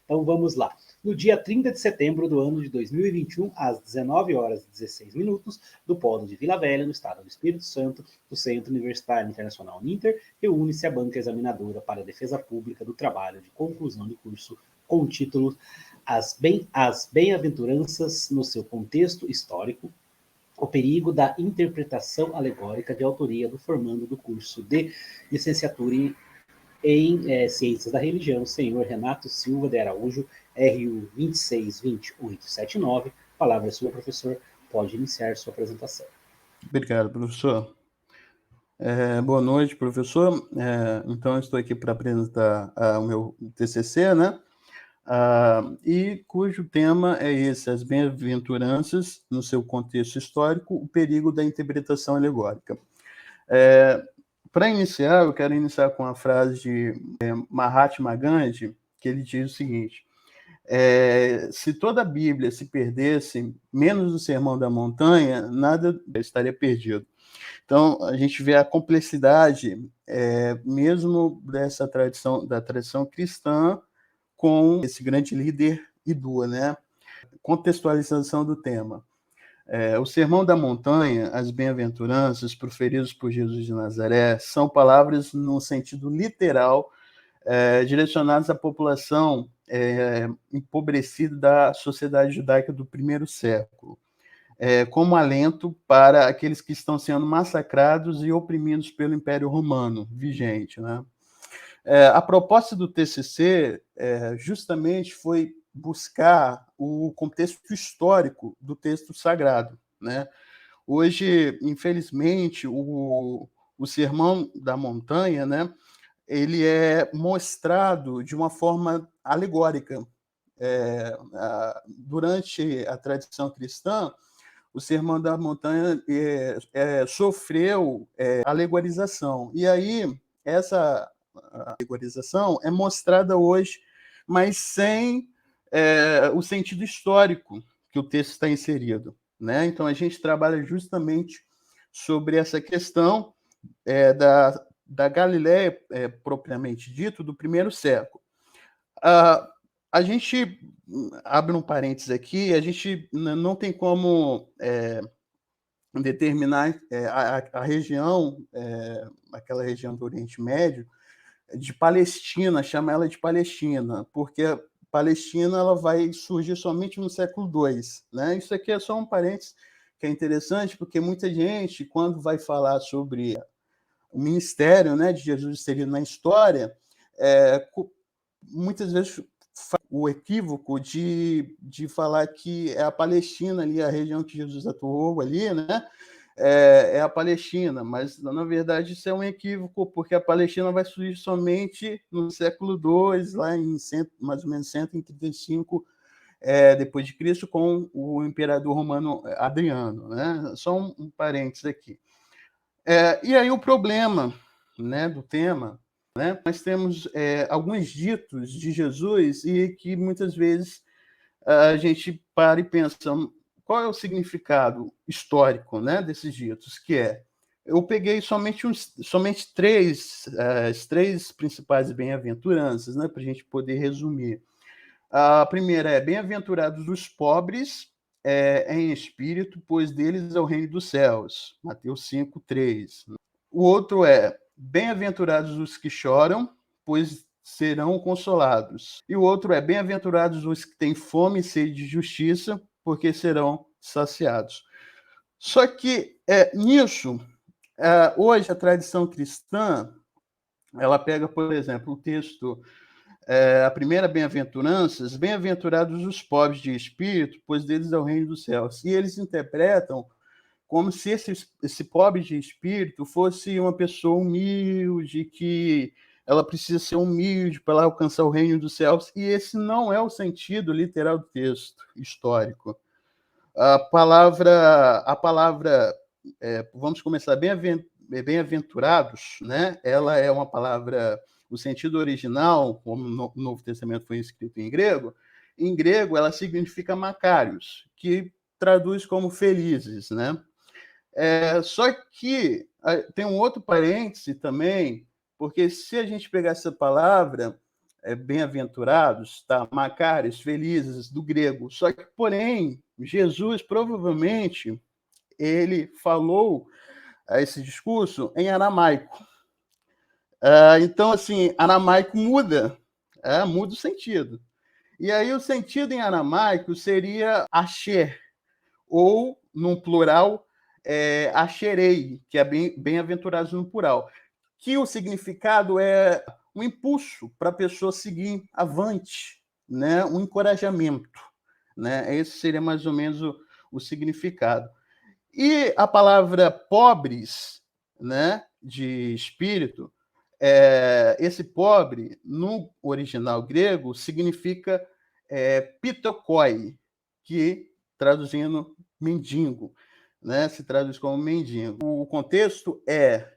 Então vamos lá. No dia 30 de setembro do ano de 2021, às 19 horas e 16 minutos, do Polo de Vila Velha, no estado do Espírito Santo, do Centro Universitário Internacional Ninter, reúne-se a banca examinadora para a defesa pública do trabalho de conclusão de curso com o título As Bem-aventuranças no seu contexto histórico, o perigo da interpretação alegórica de autoria do formando do curso de licenciatura em Ciências da Religião, senhor Renato Silva de Araújo, RU 262879. Palavra sua, professor. Pode iniciar sua apresentação. Obrigado, professor. Boa noite, professor. Então, eu estou aqui para apresentar o meu TCC, né? E cujo tema é esse, as bem-aventuranças, no seu contexto histórico, o perigo da interpretação alegórica. Para iniciar, eu quero iniciar com a frase de Mahatma Gandhi, que ele diz o seguinte: se toda a Bíblia se perdesse, menos o Sermão da Montanha, nada estaria perdido. Então, a gente vê a complexidade, mesmo dessa tradição, da tradição cristã, com esse grande líder Idua, né? Contextualização do tema. O Sermão da Montanha, as bem-aventuranças proferidas por Jesus de Nazaré, são palavras no sentido literal, direcionadas à população empobrecida da sociedade judaica do primeiro século, como alento para aqueles que estão sendo massacrados e oprimidos pelo Império Romano vigente, né? A proposta do TCC justamente foi buscar o contexto histórico do texto sagrado, né? Hoje, infelizmente, o Sermão da Montanha, né, ele é mostrado de uma forma alegórica. Durante a tradição cristã, o Sermão da Montanha sofreu alegorização. E aí, essa alegorização é mostrada hoje, mas sem o sentido histórico que o texto está inserido, né? Então, a gente trabalha justamente sobre essa questão da Galileia, propriamente dito, do primeiro século. A gente abre um parênteses aqui, a gente não tem como determinar a região, aquela região do Oriente Médio, de Palestina, chama ela de Palestina, porque a Palestina ela vai surgir somente no século II, né? Isso aqui é só um parênteses que é interessante, porque muita gente, quando vai falar sobre o ministério, né, de Jesus inserido na história, muitas vezes o equívoco de falar que é a Palestina ali, a região que Jesus atuou ali, né? É a Palestina, mas na verdade isso é um equívoco, porque a Palestina vai surgir somente no século II, lá em mais ou menos 135 depois de Cristo, com o imperador romano Adriano, né? Só um parênteses aqui. E aí o problema, né, do tema, né, nós temos alguns ditos de Jesus e que muitas vezes a gente para e pensa, qual é o significado histórico, né, desses ditos, que eu peguei somente as três principais bem-aventuranças, né, para a gente poder resumir. A primeira é: bem-aventurados os pobres em espírito, pois deles é o reino dos céus. Mateus 5:3. O outro é: bem-aventurados os que choram, pois serão consolados. E o outro é: bem-aventurados os que têm fome e sede de justiça, porque serão saciados. Só que nisso, hoje a tradição cristã, ela pega, por exemplo, o texto, a primeira bem-aventuranças, bem-aventurados os pobres de espírito, pois deles é o reino dos céus. E eles interpretam como se esse pobre de espírito fosse uma pessoa humilde, que ela precisa ser humilde para ela alcançar o reino dos céus, e esse não é o sentido literal do texto histórico. A palavra vamos começar, bem-aventurados, né? Ela é uma palavra, o sentido original, como no Novo Testamento foi escrito em grego ela significa makarios, que traduz como felizes, né? Só que tem um outro parêntese também, porque se a gente pegar essa palavra, bem-aventurados, tá? Macários, felizes, do grego. Só que, porém, Jesus provavelmente ele falou esse discurso em aramaico. Então, assim, aramaico muda o sentido. E aí o sentido em aramaico seria asher, ou, num plural, asherei, que é bem-aventurados no plural, que o significado é um impulso para a pessoa seguir avante, né? Um encorajamento. Né? Esse seria mais ou menos o significado. E a palavra pobres, né, de espírito, esse pobre, no original grego, significa pitokoi, que, traduzindo, mendigo, né, se traduz como mendigo. O contexto é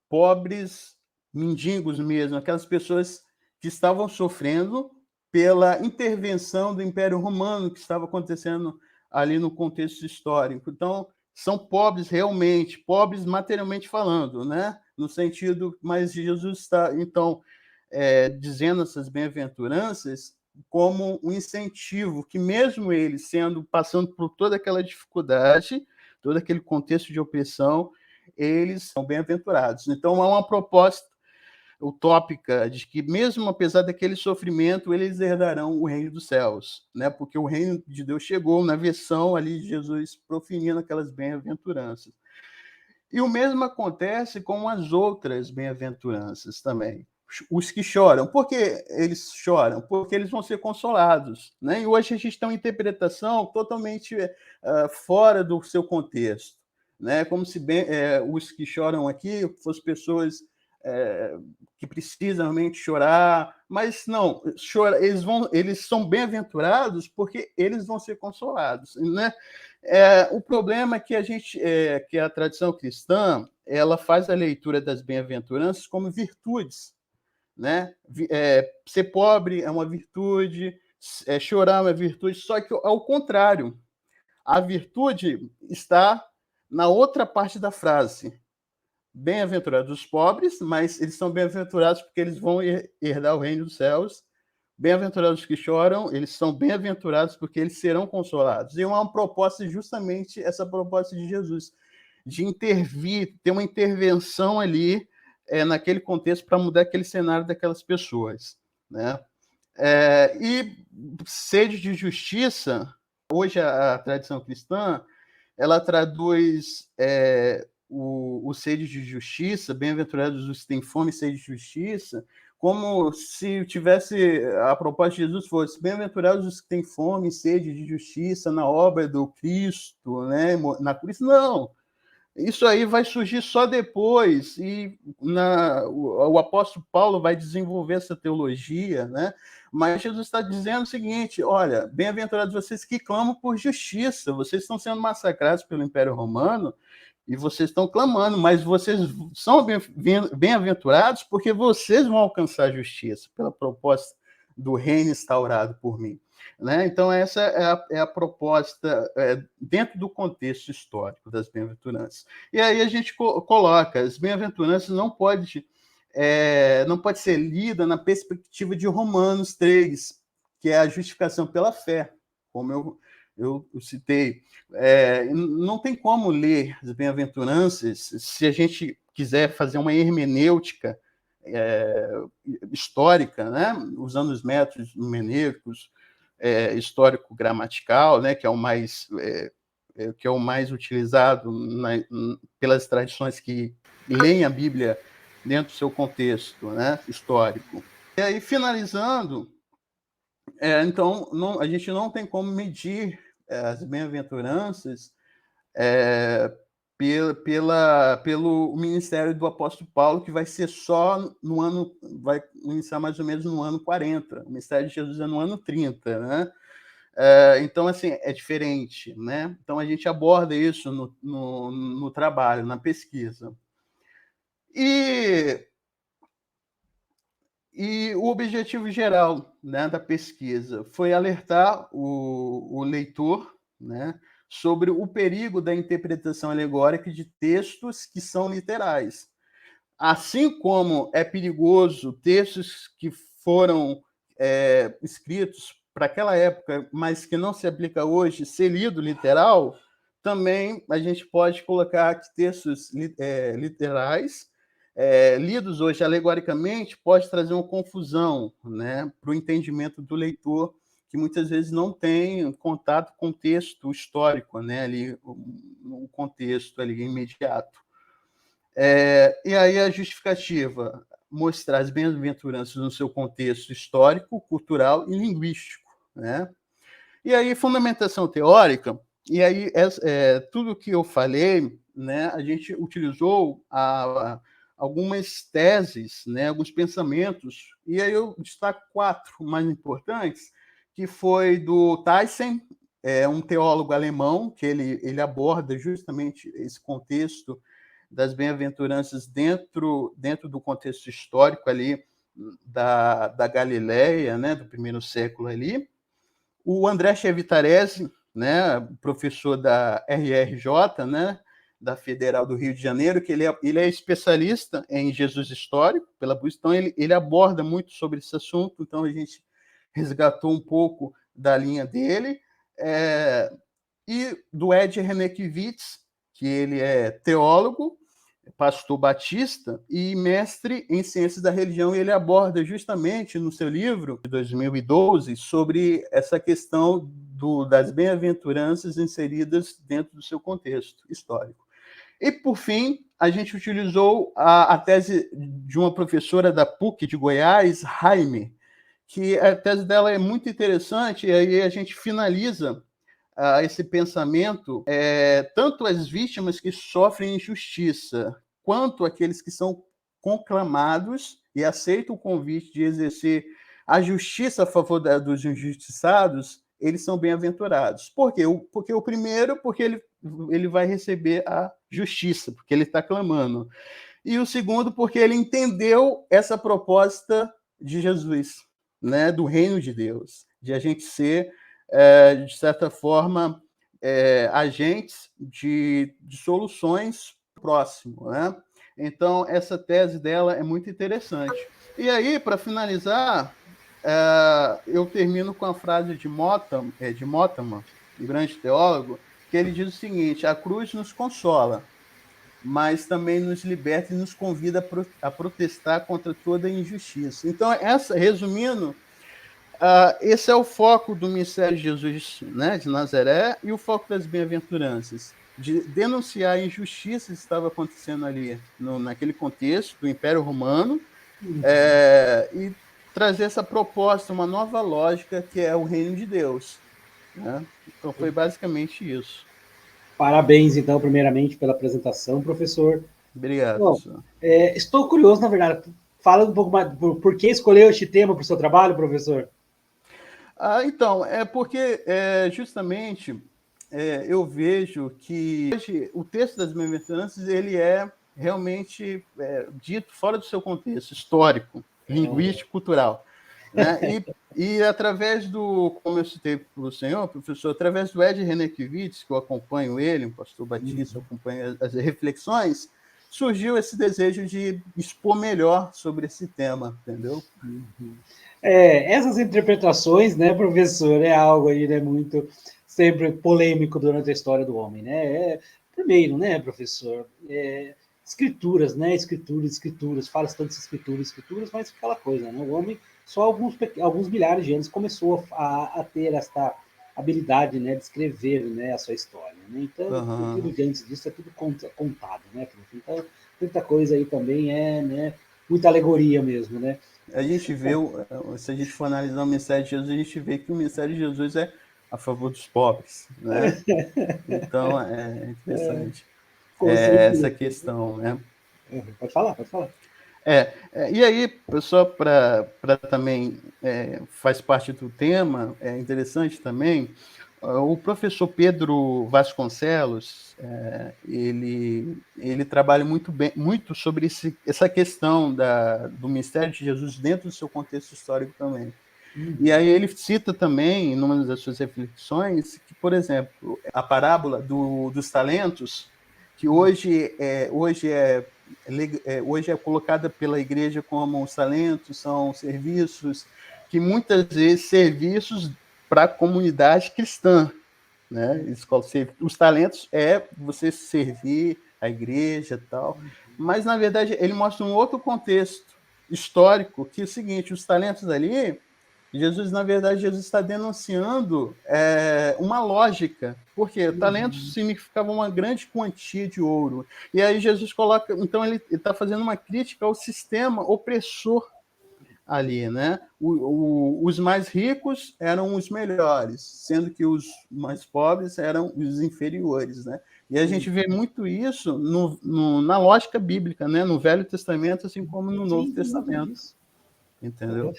pobres, mendigos mesmo, aquelas pessoas que estavam sofrendo pela intervenção do Império Romano que estava acontecendo ali no contexto histórico. Então, são pobres realmente, pobres materialmente falando, né? No sentido, mas Jesus está, então, dizendo essas bem-aventuranças como um incentivo, que mesmo eles passando por toda aquela dificuldade, todo aquele contexto de opressão, eles são bem-aventurados. Então, há uma proposta utópica de que, mesmo apesar daquele sofrimento, eles herdarão o reino dos céus, né? Porque o reino de Deus chegou na versão ali de Jesus proferindo aquelas bem-aventuranças. E o mesmo acontece com as outras bem-aventuranças também. Os que choram. Por que eles choram? Porque eles vão ser consolados. Né? E hoje a gente tem uma interpretação totalmente fora do seu contexto. Né? Como se os que choram aqui fossem pessoas que precisam realmente chorar, mas não, eles são bem-aventurados porque eles vão ser consolados. Né? O problema é que que a tradição cristã ela faz a leitura das bem-aventuranças como virtudes, né? Ser pobre é uma virtude, chorar é uma virtude, só que ao contrário, a virtude está na outra parte da frase. Bem-aventurados os pobres, mas eles são bem-aventurados porque eles vão herdar o reino dos céus. Bem-aventurados os que choram, eles são bem-aventurados porque eles serão consolados. E é uma proposta, justamente essa proposta de Jesus, de intervir, ter uma intervenção ali naquele contexto para mudar aquele cenário daquelas pessoas. Né? E sede de justiça, hoje a tradição cristã, ela traduz o sede de justiça, bem-aventurados os que têm fome e sede de justiça, como se tivesse a proposta de Jesus fosse bem-aventurados os que têm fome e sede de justiça na obra do Cristo, né, na cruz. Não, isso aí vai surgir só depois, e o apóstolo Paulo vai desenvolver essa teologia, né? Mas Jesus está dizendo o seguinte: olha, bem-aventurados vocês que clamam por justiça, vocês estão sendo massacrados pelo Império Romano, e vocês estão clamando, mas vocês são bem-aventurados porque vocês vão alcançar a justiça pela proposta do reino instaurado por mim. Né? Então, essa é a proposta dentro do contexto histórico das bem-aventuranças. E aí a gente coloca, as bem-aventuranças não pode ser lida na perspectiva de Romanos 3, que é a justificação pela fé, como eu citei. Não tem como ler as bem-aventuranças se a gente quiser fazer uma hermenêutica histórica, né? Usando os métodos hermenêuticos, histórico-gramatical, né? Que é o mais utilizado pelas tradições que leem a Bíblia dentro do seu contexto, né? Histórico. E aí, finalizando, então, a gente não tem como medir as bem-aventuranças pelo ministério do apóstolo Paulo, que vai ser só vai iniciar mais ou menos no ano 40. O ministério de Jesus é no ano 30, né? Então, assim, é diferente, né? Então, a gente aborda isso no trabalho, na pesquisa. E o objetivo geral, né, da pesquisa foi alertar o leitor, né, sobre o perigo da interpretação alegórica de textos que são literais. Assim como é perigoso textos que foram escritos para aquela época, mas que não se aplica hoje, ser lido literal, também a gente pode colocar aqui textos literais, lidos hoje alegoricamente, pode trazer uma confusão, né, para o entendimento do leitor, que muitas vezes não tem contato com o texto histórico, né, ali, o contexto ali imediato. E aí a justificativa, mostrar as bem-aventuranças no seu contexto histórico, cultural e linguístico, né? E aí, fundamentação teórica, e aí tudo que eu falei, né, a gente utilizou algumas teses, né, alguns pensamentos, e aí eu destaco 4 mais importantes, que foi do Thyssen, um teólogo alemão, que ele aborda justamente esse contexto das bem-aventuranças dentro do contexto histórico ali da Galileia, né, do primeiro século ali. O André Chevitarese, né, professor da RRJ, né, da Federal do Rio de Janeiro, que ele é especialista em Jesus histórico, pela BUS, então ele aborda muito sobre esse assunto, então a gente resgatou um pouco da linha dele, e do Ed Renekiewicz, que ele é teólogo, pastor batista e mestre em ciências da religião, e ele aborda justamente no seu livro de 2012 sobre essa questão das bem-aventuranças inseridas dentro do seu contexto histórico. E, por fim, a gente utilizou a tese de uma professora da PUC de Goiás, Jaime, que a tese dela é muito interessante, e aí a gente finaliza esse pensamento, tanto as vítimas que sofrem injustiça, quanto aqueles que são conclamados e aceitam o convite de exercer a justiça a favor dos injustiçados, eles são bem-aventurados. Por quê? Porque o primeiro, porque ele vai receber a justiça, porque ele está clamando. E o segundo, porque ele entendeu essa proposta de Jesus, né, do reino de Deus, de a gente ser de certa forma, agentes de soluções próximo, né? Então, essa tese dela é muito interessante. E aí, para finalizar, eu termino com a frase de Mottman, um grande teólogo, que ele diz o seguinte: a cruz nos consola, mas também nos liberta e nos convida a protestar contra toda injustiça. Então, resumindo, esse é o foco do ministério de Jesus, né, de Nazaré, e o foco das bem-aventuranças, de denunciar a injustiça que estava acontecendo ali, naquele contexto do Império Romano, e trazer essa proposta, uma nova lógica, que é o reino de Deus. Né? Então, foi basicamente isso. Parabéns, então, primeiramente, pela apresentação, professor. Obrigado, Bom, professor. Estou curioso, na verdade. Fala um pouco mais, por que escolheu este tema para o seu trabalho, professor? Então, é porque justamente eu vejo que hoje, o texto das bem-aventuranças ele é realmente dito fora do seu contexto histórico, linguístico, cultural. Né? E através como eu citei para o senhor, professor, através do Ed Renekiewicz, que eu acompanho ele, um pastor batista, eu acompanho as reflexões, surgiu esse desejo de expor melhor sobre esse tema, entendeu? Essas interpretações, né, professor, é algo aí, né, muito sempre polêmico durante a história do homem, né? Primeiro, né, professor, escrituras, né, escrituras, fala-se tanto de escrituras, mas aquela coisa, né? O homem, só alguns milhares de anos, começou a ter esta habilidade, né, de escrever, né, a sua história, né? Então, tudo antes disso é tudo contado, né? Então, muita coisa aí também né, muita alegoria mesmo, né? A gente vê, se a gente for analisar o ministério de Jesus, a gente vê que o ministério de Jesus é a favor dos pobres, né? Então, é interessante essa questão, né? Pode falar, pode falar. E aí, pessoal, para também faz parte do tema, é interessante também, o professor Pedro Vasconcelos, ele trabalha muito sobre essa questão do ministério de Jesus dentro do seu contexto histórico também. E aí ele cita também, em uma das suas reflexões, que, por exemplo, a parábola dos talentos, que hoje é hoje é colocada pela igreja como os talentos, são serviços que muitas vezes serviços para a comunidade cristã, né? Os talentos é você servir a igreja e tal, mas na verdade ele mostra um outro contexto histórico, que é o seguinte: os talentos ali, na verdade, Jesus está denunciando uma lógica, porque talentos significava uma grande quantia de ouro. E aí Jesus coloca, então ele está fazendo uma crítica ao sistema opressor ali, né? Os mais ricos eram os melhores, sendo que os mais pobres eram os inferiores, né? E a gente vê muito isso na lógica bíblica, né? No Velho Testamento, assim como no Novo Testamento. Isso. Entendeu?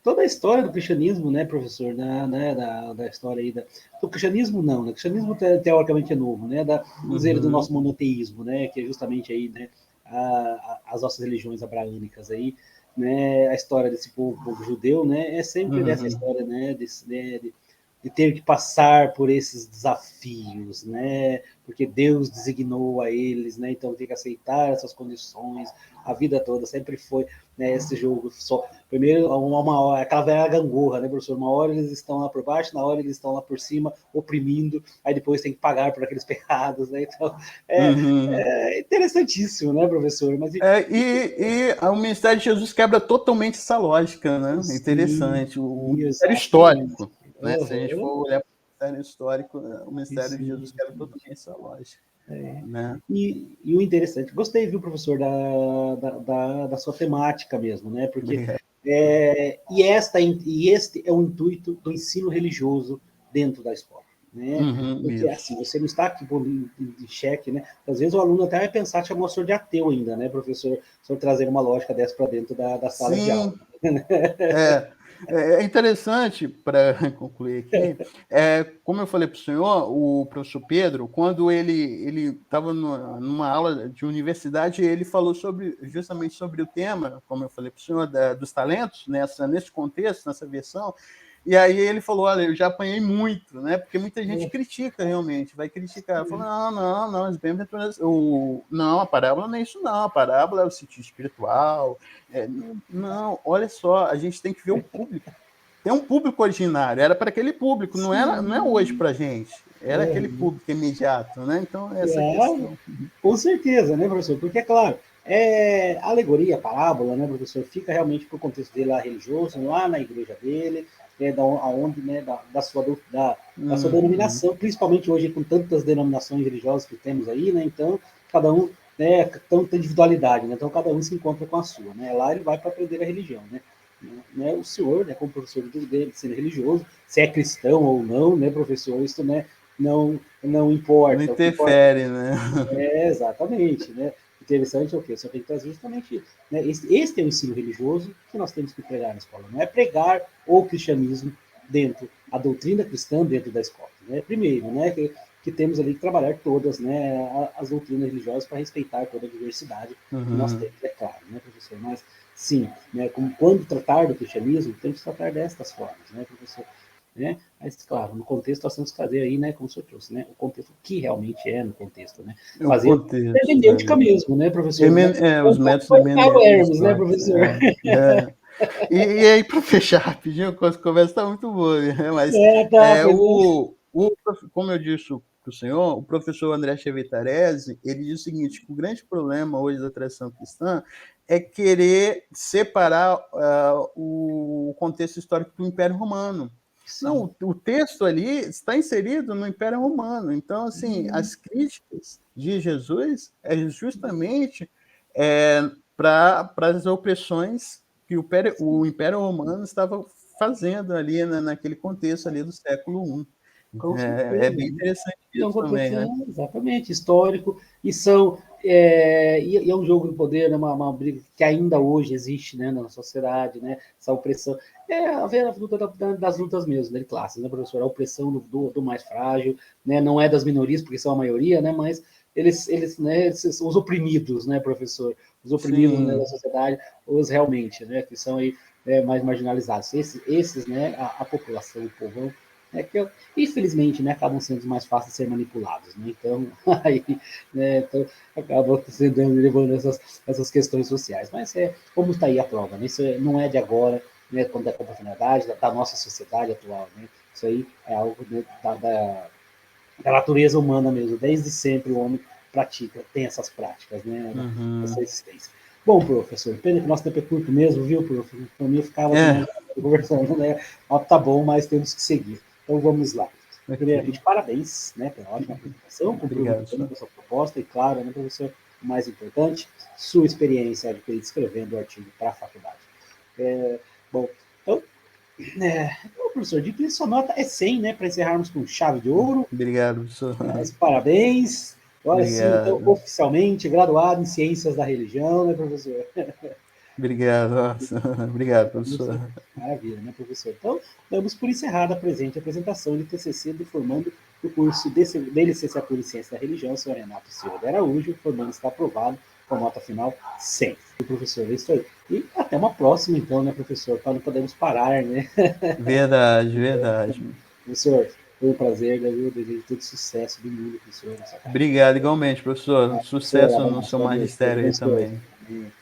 Toda a história do cristianismo, né, professor, da história aí do cristianismo, não, né? O cristianismo teoricamente é novo, né? Vamos dizer, do nosso monoteísmo, né? Que é justamente aí, né? As nossas religiões abraânicas aí, né? A história desse povo judeu, né? É sempre dessa história, né? De ter que passar por esses desafios, né? Porque Deus designou a eles, né? Então tem que aceitar essas condições. A vida toda sempre foi, né, esse jogo só. Primeiro, uma hora, aquela velha gangorra, né, professor? Uma hora eles estão lá por baixo, na hora eles estão lá por cima, oprimindo, aí depois tem que pagar por aqueles pecados, né? Então, é interessantíssimo, né, professor? Mas, e o ministério de Jesus quebra totalmente essa lógica, né? sim, interessante. O ministério histórico, né? Se a gente for olhar para o ministério histórico, o ministério de Jesus quebra totalmente essa lógica. Né? E o interessante, gostei, viu, professor, da sua temática mesmo, né? Porque este é o intuito do ensino religioso dentro da escola, né? Porque assim, você não está aqui em xeque, né? Às vezes o aluno até vai pensar que chamou o senhor de ateu ainda, né, professor? O senhor trazer uma lógica dessa para dentro da sala de aula. É interessante, para concluir aqui, como eu falei para o senhor, o professor Pedro, quando ele estava numa aula de universidade, ele falou justamente sobre o tema, como eu falei para o senhor, dos talentos, nesse contexto, nessa versão. E aí ele falou: olha, eu já apanhei muito, né? Porque muita gente critica realmente, vai criticar. Fala: não, as bem-aventuranças. Não, a parábola não é isso, não. A parábola é o sentido espiritual. Não, olha só, a gente tem que ver o público. Tem um público originário, era para aquele público, não é hoje para a gente. Era aquele público imediato, né? Então, essa questão. Com certeza, né, professor? Porque, é claro, a alegoria, a parábola, né, professor, fica realmente para o contexto dele lá religioso, lá na igreja dele, aonde, né, da sua denominação, principalmente hoje com tantas denominações religiosas que temos aí, né? Então, cada um, né, tanta individualidade, né? Então, cada um se encontra com a sua, né? Lá ele vai para aprender a religião, né? O senhor, né, como professor de sendo religioso, se é cristão ou não, né, professor, isso, né, não importa. Não interfere, né? Exatamente, né? Interessante é o quê? Você tem que trazer justamente, né? Este é o ensino religioso que nós temos que pregar na escola. Não é pregar o cristianismo dentro, a doutrina cristã dentro da escola. Né? Primeiro, né? Que temos ali que trabalhar todas, né? As doutrinas religiosas para respeitar toda a diversidade que nós temos, é claro, né, professor? Mas sim, né? Quando tratar do cristianismo, temos que tratar destas formas, né, professor? Né? Mas, claro, no contexto nós temos que fazer aí, né, como o senhor trouxe, né, o contexto que realmente é no contexto, né? Fazer hermenêutica mesmo, né, professor? Os métodos hermenêuticos, né, professor? E aí, para fechar rapidinho, a conversa está muito boa, né? Mas como eu disse para o senhor, o professor André Chevetarese, ele diz o seguinte: que o grande problema hoje da tradição cristã é querer separar o contexto histórico do Império Romano. Sim. Não, o texto ali está inserido no Império Romano. Então, assim, as críticas de Jesus é justamente para as opressões que o Império Romano estava fazendo ali naquele contexto ali do século I. É bem interessante isso também, né? Exatamente, histórico, e é um jogo do poder, né, uma briga que ainda hoje existe, né, na sociedade, né, essa opressão. A luta das lutas mesmo, né, de classes, né, professor? A opressão do mais frágil, né, não é das minorias, porque são a maioria, né, mas eles os oprimidos, né, professor? Os oprimidos, né, da sociedade, os realmente, né, que são aí mais marginalizados. Esses, né, a população, o povão, Que infelizmente, né, acabam sendo os mais fáceis de ser manipulados, né? Então, aí, né, então acabam levando essas questões sociais. Mas como está aí a prova, né? Isso não é de agora, né, quando é oportunidade da nossa sociedade atual, né? Isso aí é algo, né, da natureza humana mesmo. Desde sempre o homem pratica, tem essas práticas, né? Uhum. Essa existência. Bom, professor, pena que o nosso tempo é curto mesmo, viu, professor? Para mim eu ficava aqui É, mais conversando, né? Tá bom, mas temos que seguir. Então vamos lá. ok. Primeiramente, parabéns, né, pela ótima apresentação, Obrigado, comprometendo senhor. com a sua proposta e, claro, né, professor, o mais importante, sua experiência adquirida escrevendo o artigo para a faculdade. Bom, então, professor, de que sua nota é 100, né, para encerrarmos com chave de ouro. Obrigado, professor. Mas parabéns. Agora sim, então, Obrigado. oficialmente graduado em Ciências da Religião, né, professor? Obrigado. Nossa. Obrigado, professor. Maravilha, né, professor? Então, damos por encerrada a presente apresentação de TCC do formando do curso de licenciatura em Ciência da Religião, senhor Renato Silva de Araújo. O formando está aprovado com nota final 100. E, professor, é isso aí. E até uma próxima, então, né, professor? Para não podemos parar, né? Verdade, verdade. Professor, foi um prazer, né, viu? Desejo todo sucesso do mundo, professor, nessa carreira. Obrigado, igualmente, professor. Professor, Sucesso no abraço, seu boa noite. Deus magistério aí abençoe. também. Amém.